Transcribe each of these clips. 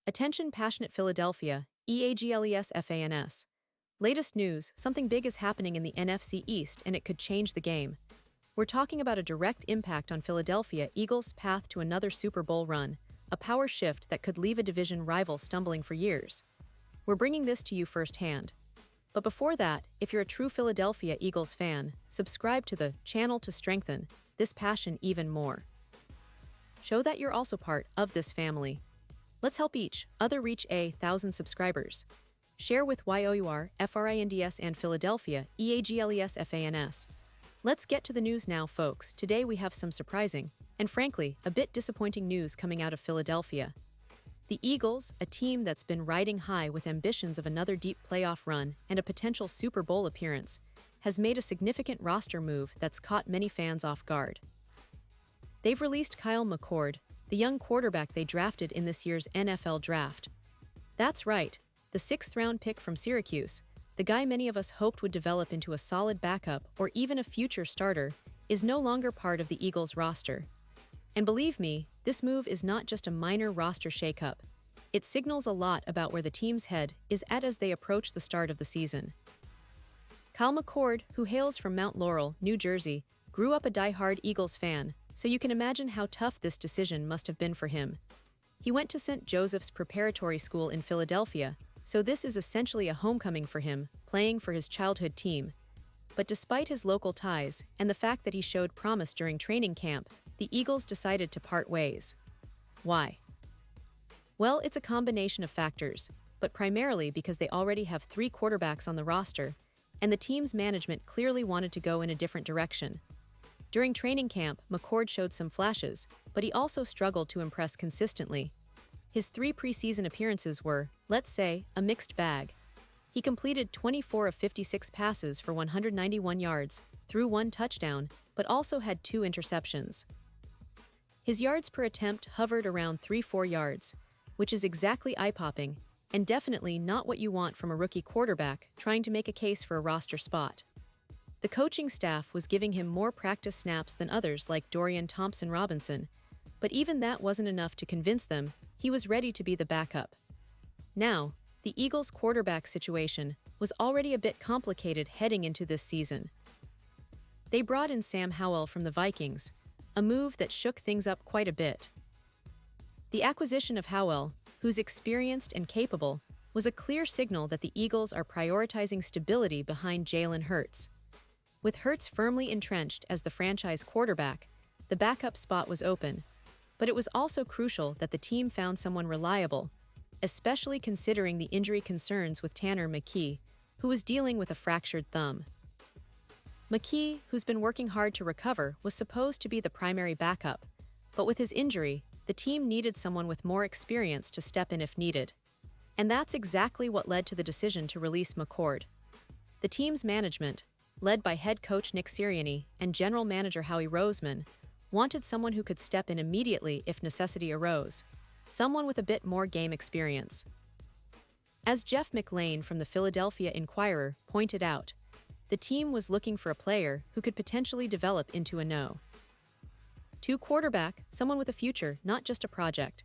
Attention passionate Philadelphia, EAGLES. Latest news, something big is happening in the NFC East and it could change the game. We're talking about a direct impact on Philadelphia Eagles' path to another Super Bowl run, a power shift that could leave a division rival stumbling for years. We're bringing this to you firsthand. But before that, if you're a true Philadelphia Eagles fan, subscribe to the channel to strengthen this passion even more. Show that you're also part of this family. Let's help each other reach 1,000 subscribers. Share with YOUR, FRINDS and Philadelphia, EAGLESFANS. Let's get to the news now, folks. Today we have some surprising, and frankly, a bit disappointing news coming out of Philadelphia. The Eagles, a team that's been riding high with ambitions of another deep playoff run and a potential Super Bowl appearance, has made a significant roster move that's caught many fans off guard. They've released Mccord, the young quarterback they drafted in this year's NFL draft. That's right, the 6th-round pick from Syracuse, the guy many of us hoped would develop into a solid backup or even a future starter, is no longer part of the Eagles roster. And believe me, this move is not just a minor roster shakeup. It signals a lot about where the team's head is at as they approach the start of the season. Mccord, who hails from Mount Laurel, New Jersey, grew up a die-hard Eagles fan, so you can imagine how tough this decision must have been for him. He went to St. Joseph's Preparatory School in Philadelphia, so this is essentially a homecoming for him, playing for his childhood team. But despite his local ties and the fact that he showed promise during training camp, the Eagles decided to part ways. Why? Well, it's a combination of factors, but primarily because they already have 3 quarterbacks on the roster, and the team's management clearly wanted to go in a different direction. During training camp, Mccord showed some flashes, but he also struggled to impress consistently. His 3 preseason appearances were, let's say, a mixed bag. He completed 24 of 56 passes for 191 yards, threw 1 touchdown, but also had 2 interceptions. His yards per attempt hovered around 3-4 yards, which is exactly eye-popping, and definitely not what you want from a rookie quarterback trying to make a case for a roster spot. The coaching staff was giving him more practice snaps than others like Dorian Thompson-Robinson, but even that wasn't enough to convince them he was ready to be the backup. Now, the Eagles' quarterback situation was already a bit complicated heading into this season. They brought in Sam Howell from the Vikings, a move that shook things up quite a bit. The acquisition of Howell, who's experienced and capable, was a clear signal that the Eagles are prioritizing stability behind Jalen Hurts. With Hurts firmly entrenched as the franchise quarterback, the backup spot was open, but it was also crucial that the team found someone reliable, especially considering the injury concerns with Tanner McKee, who was dealing with a fractured thumb. McKee, who's been working hard to recover, was supposed to be the primary backup, but with his injury, the team needed someone with more experience to step in if needed. And that's exactly what led to the decision to release Mccord. The team's management, led by head coach Nick Sirianni and general manager Howie Roseman, wanted someone who could step in immediately if necessity arose, someone with a bit more game experience. As Jeff McLane from the Philadelphia Inquirer pointed out, the team was looking for a player who could potentially develop into a no. Quarterback, someone with a future, not just a project.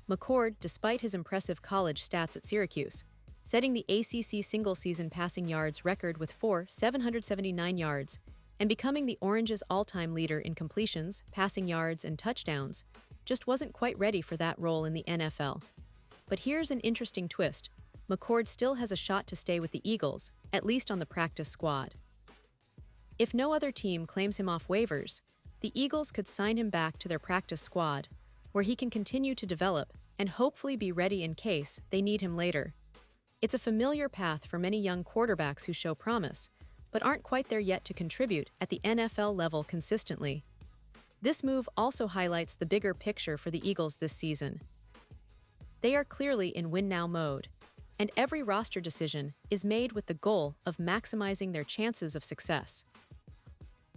Mccord, despite his impressive college stats at Syracuse, setting the ACC single-season passing yards record with 779 yards, and becoming the Orange's all-time leader in completions, passing yards, and touchdowns, just wasn't quite ready for that role in the NFL. But here's an interesting twist. Mccord still has a shot to stay with the Eagles, at least on the practice squad. If no other team claims him off waivers, the Eagles could sign him back to their practice squad, where he can continue to develop and hopefully be ready in case they need him later. It's a familiar path for many young quarterbacks who show promise, but aren't quite there yet to contribute at the NFL level consistently. This move also highlights the bigger picture for the Eagles this season. They are clearly in win-now mode, and every roster decision is made with the goal of maximizing their chances of success.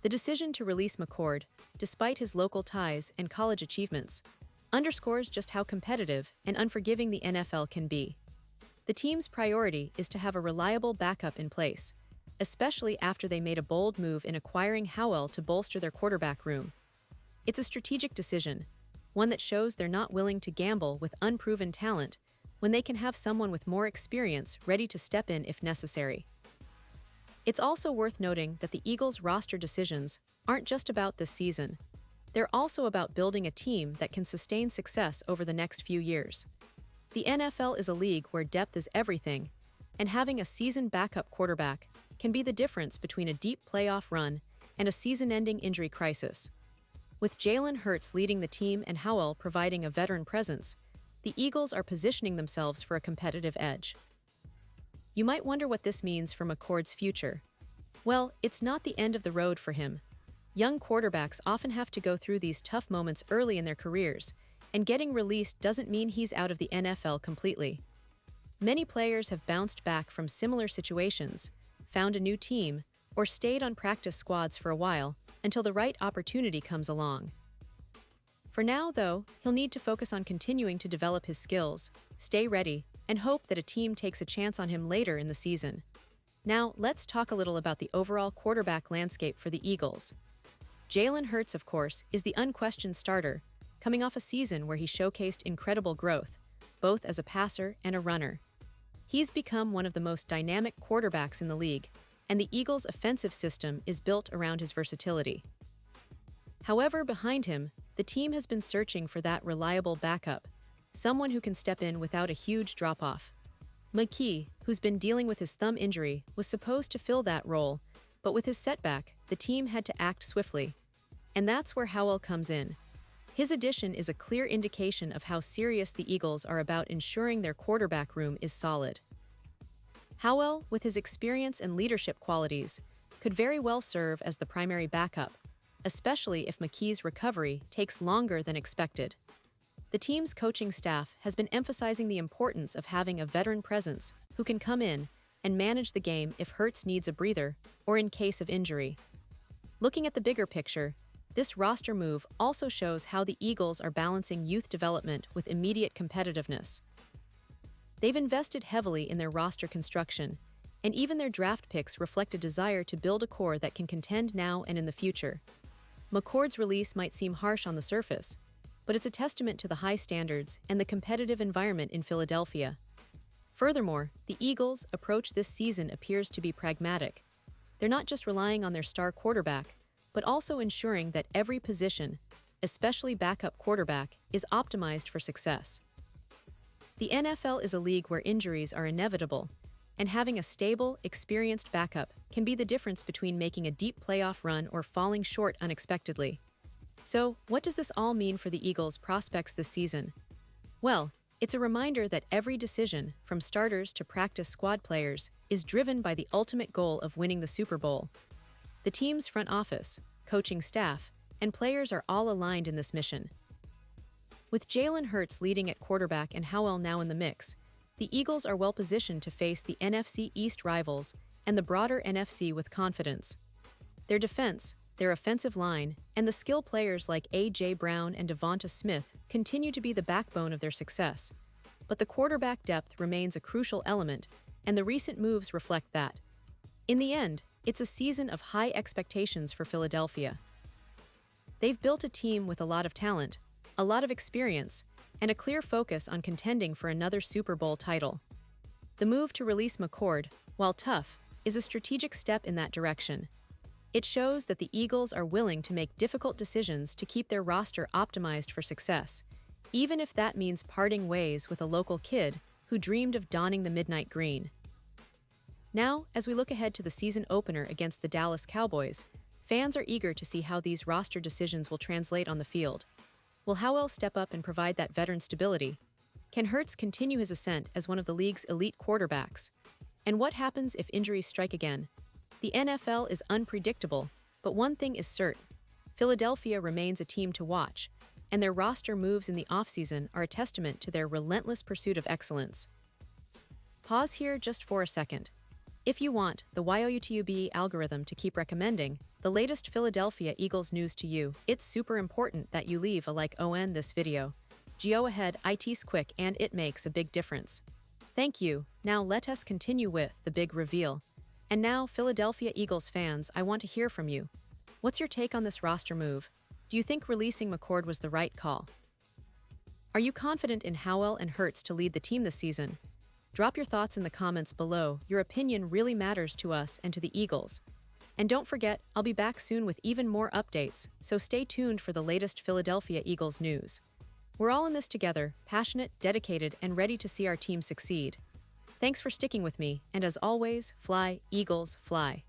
The decision to release Mccord, despite his local ties and college achievements, underscores just how competitive and unforgiving the NFL can be. The team's priority is to have a reliable backup in place, especially after they made a bold move in acquiring Howell to bolster their quarterback room. It's a strategic decision, one that shows they're not willing to gamble with unproven talent, when they can have someone with more experience ready to step in if necessary. It's also worth noting that the Eagles' roster decisions aren't just about this season. They're also about building a team that can sustain success over the next few years. The NFL is a league where depth is everything, and having a seasoned backup quarterback can be the difference between a deep playoff run and a season-ending injury crisis. With Jalen Hurts leading the team and Howell providing a veteran presence, the Eagles are positioning themselves for a competitive edge. You might wonder what this means for Mccord's future. Well, it's not the end of the road for him. Young quarterbacks often have to go through these tough moments early in their careers, and getting released doesn't mean he's out of the NFL completely. Many players have bounced back from similar situations, found a new team, or stayed on practice squads for a while until the right opportunity comes along. For now, though, he'll need to focus on continuing to develop his skills, stay ready, and hope that a team takes a chance on him later in the season. Now, let's talk a little about the overall quarterback landscape for the Eagles. Jalen Hurts, of course, is the unquestioned starter, coming off a season where he showcased incredible growth, both as a passer and a runner. He's become one of the most dynamic quarterbacks in the league, and the Eagles' offensive system is built around his versatility. However, behind him, the team has been searching for that reliable backup, someone who can step in without a huge drop-off. Mccord, who's been dealing with his thumb injury, was supposed to fill that role, but with his setback, the team had to act swiftly. And that's where Howell comes in. His addition is a clear indication of how serious the Eagles are about ensuring their quarterback room is solid. Howell, with his experience and leadership qualities, could very well serve as the primary backup, especially if Mckay's recovery takes longer than expected. The team's coaching staff has been emphasizing the importance of having a veteran presence who can come in and manage the game if Hurts needs a breather or in case of injury. Looking at the bigger picture, this roster move also shows how the Eagles are balancing youth development with immediate competitiveness. They've invested heavily in their roster construction, and even their draft picks reflect a desire to build a core that can contend now and in the future. Mccord's release might seem harsh on the surface, but it's a testament to the high standards and the competitive environment in Philadelphia. Furthermore, the Eagles' approach this season appears to be pragmatic. They're not just relying on their star quarterback, but also ensuring that every position, especially backup quarterback, is optimized for success. The NFL is a league where injuries are inevitable, and having a stable, experienced backup can be the difference between making a deep playoff run or falling short unexpectedly. So, what does this all mean for the Eagles' prospects this season? Well, it's a reminder that every decision, from starters to practice squad players, is driven by the ultimate goal of winning the Super Bowl. The team's front office, coaching staff, and players are all aligned in this mission. With Jalen Hurts leading at quarterback and Howell now in the mix, the Eagles are well positioned to face the NFC East rivals and the broader NFC with confidence. Their defense, their offensive line, and the skill players like A.J. Brown and Devonta Smith continue to be the backbone of their success. But the quarterback depth remains a crucial element, and the recent moves reflect that. In the end, it's a season of high expectations for Philadelphia. They've built a team with a lot of talent, a lot of experience, and a clear focus on contending for another Super Bowl title. The move to release Mccord, while tough, is a strategic step in that direction. It shows that the Eagles are willing to make difficult decisions to keep their roster optimized for success, even if that means parting ways with a local kid who dreamed of donning the midnight green. Now, as we look ahead to the season opener against the Dallas Cowboys, fans are eager to see how these roster decisions will translate on the field. Will Howell step up and provide that veteran stability? Can Hurts continue his ascent as one of the league's elite quarterbacks? And what happens if injuries strike again? The NFL is unpredictable, but one thing is certain. Philadelphia remains a team to watch, and their roster moves in the offseason are a testament to their relentless pursuit of excellence. Pause here just for a second. If you want the YouTube algorithm to keep recommending the latest Philadelphia Eagles news to you, it's super important that you leave a like on this video. Go ahead, it's quick and it makes a big difference. Thank you. Now let us continue with the big reveal. And now, Philadelphia Eagles fans, I want to hear from you. What's your take on this roster move? Do you think releasing Mccord was the right call? Are you confident in Howell and Hurts to lead the team this season? Drop your thoughts in the comments below. Your opinion really matters to us and to the Eagles. And don't forget, I'll be back soon with even more updates, so stay tuned for the latest Philadelphia Eagles news. We're all in this together, passionate, dedicated, and ready to see our team succeed. Thanks for sticking with me, and as always, fly, Eagles, fly.